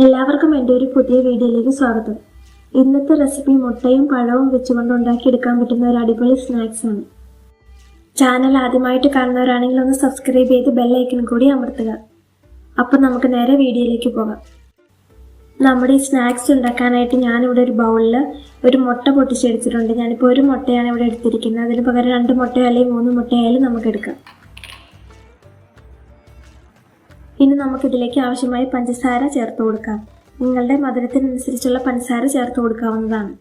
എല്ലാവർക്കും എൻ്റെ ഒരു പുതിയ വീഡിയോയിലേക്ക് സ്വാഗതം. ഇന്നത്തെ റെസിപ്പി മുട്ടയും പഴവും വെച്ചുകൊണ്ട് ഉണ്ടാക്കിയെടുക്കാൻ പറ്റുന്ന ഒരു അടിപൊളി സ്നാക്സ് ആണ്. ചാനൽ ആദ്യമായിട്ട് കാണുന്നവരാണെങ്കിൽ ഒന്ന് സബ്സ്ക്രൈബ് ചെയ്ത് ബെൽ ഐക്കൺ കൂടി അമർത്തുക. അപ്പോൾ നമുക്ക് നേരെ വീഡിയോയിലേക്ക് പോകാം. നമ്മുടെ ഈ സ്നാക്സ് ഉണ്ടാക്കാനായിട്ട് ഞാനിവിടെ ഒരു ബൗളിൽ ഒരു മുട്ട പൊട്ടിച്ചെടുത്തിട്ടുണ്ട്. ഞാനിപ്പോൾ ഒരു മുട്ടയാണ് ഇവിടെ എടുത്തിരിക്കുന്നത്. അതിന് പകരം 2 മുട്ടയോ അല്ലെങ്കിൽ 3 മുട്ടയായാലും നമുക്ക് എടുക്കാം. ഇനി നമുക്കിതിലേക്ക് ആവശ്യമായ പഞ്ചസാര ചേർത്ത് കൊടുക്കാം. നിങ്ങളുടെ മധുരത്തിനനുസരിച്ചുള്ള പഞ്ചസാര ചേർത്ത് കൊടുക്കാവുന്നതാണ്.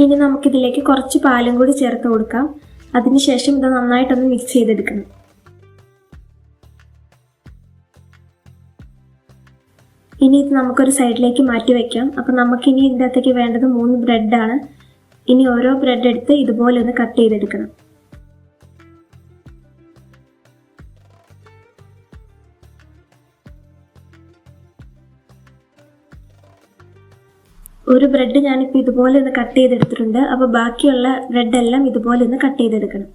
ഇനി നമുക്കിതിലേക്ക് കുറച്ച് പാലും കൂടി ചേർത്ത് കൊടുക്കാം. അതിനുശേഷം ഇത് നന്നായിട്ടൊന്ന് മിക്സ് ചെയ്തെടുക്കണം. ഇനി ഇത് നമുക്കൊരു സൈഡിലേക്ക് മാറ്റി വയ്ക്കാം. അപ്പം നമുക്കിനി ഇതിൻ്റെ അകത്തേക്ക് വേണ്ടത് 3 ബ്രെഡാണ്. ഇനി ഓരോ ബ്രെഡ് എടുത്ത് ഇതുപോലെ ഒന്ന് കട്ട് ചെയ്തെടുക്കണം. ഒരു ബ്രെഡ് ഞാനിപ്പോൾ ഇതുപോലെ ഒന്ന് കട്ട് ചെയ്തെടുത്തിട്ടുണ്ട്. അപ്പോൾ ബാക്കിയുള്ള ബ്രെഡെല്ലാം ഇതുപോലെ ഒന്ന് കട്ട് ചെയ്തെടുക്കണം.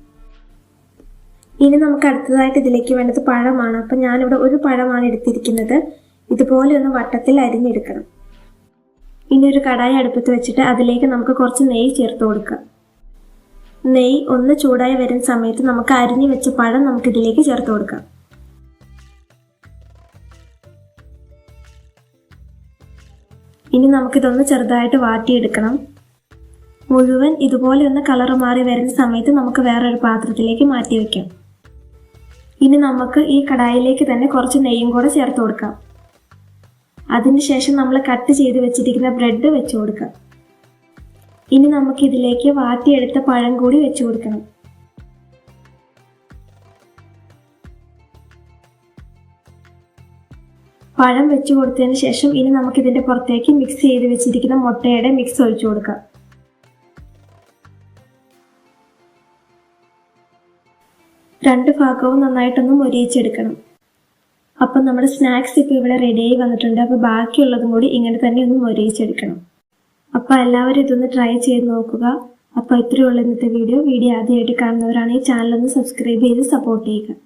ഇനി നമുക്ക് അടുത്തതായിട്ട് ഇതിലേക്ക് വേണ്ടത് പഴമാണ്. അപ്പം ഞാനിവിടെ ഒരു പഴമാണ് എടുത്തിരിക്കുന്നത്. ഇതുപോലെ ഒന്ന് വട്ടത്തിൽ അരിഞ്ഞെടുക്കണം. ഇനി ഒരു കടായി അടുപ്പത്ത് വെച്ചിട്ട് അതിലേക്ക് നമുക്ക് കുറച്ച് നെയ്യ് ചേർത്ത് കൊടുക്കാം. നെയ്യ് ഒന്ന് ചൂടായി വരുന്ന സമയത്ത് നമുക്ക് അരിഞ്ഞു വെച്ച പഴം നമുക്കിതിലേക്ക് ചേർത്ത് കൊടുക്കാം. ഇനി നമുക്കിതൊന്ന് ചെറുതായിട്ട് വാട്ടിയെടുക്കണം. മുഴുവൻ ഇതുപോലെ ഒന്ന് കളർ മാറി വരുന്ന സമയത്ത് നമുക്ക് വേറൊരു പാത്രത്തിലേക്ക് മാറ്റി വയ്ക്കാം. ഇനി നമുക്ക് ഈ കടായിലേക്ക് തന്നെ കുറച്ച് നെയ്യും കൂടെ ചേർത്ത് കൊടുക്കാം. അതിനുശേഷം നമ്മൾ കട്ട് ചെയ്ത് വെച്ചിരിക്കുന്ന ബ്രെഡ് വെച്ച് കൊടുക്കാം. ഇനി നമുക്കിതിലേക്ക് വാട്ടിയെടുത്ത പഴം കൂടി വെച്ച് കൊടുക്കണം. പഴം വെച്ച് കൊടുത്തതിന് ശേഷം ഇനി നമുക്കിതിൻ്റെ പുറത്തേക്ക് മിക്സ് ചെയ്ത് വെച്ചിരിക്കുന്ന മുട്ടയുടെ മിക്സ് ഒഴിച്ചു കൊടുക്കാം. രണ്ട് ഭാഗവും നന്നായിട്ടൊന്ന് മൊരിയിച്ചെടുക്കണം. അപ്പം നമ്മുടെ സ്നാക്സ് ഇപ്പോൾ ഇവിടെ റെഡിയായി വന്നിട്ടുണ്ട്. അപ്പോൾ ബാക്കിയുള്ളതും കൂടി ഇങ്ങനെ തന്നെ ഒന്ന് മൊരിയിച്ചെടുക്കണം. അപ്പോൾ എല്ലാവരും ഇതൊന്ന് ട്രൈ ചെയ്ത് നോക്കുക. അപ്പോൾ ഇത്രയുള്ള ഇന്നത്തെ വീഡിയോ ആദ്യമായിട്ട് കാണുന്നവരാണെങ്കിൽ ചാനലൊന്ന് സബ്സ്ക്രൈബ് ചെയ്ത് സപ്പോർട്ട് ചെയ്യുക.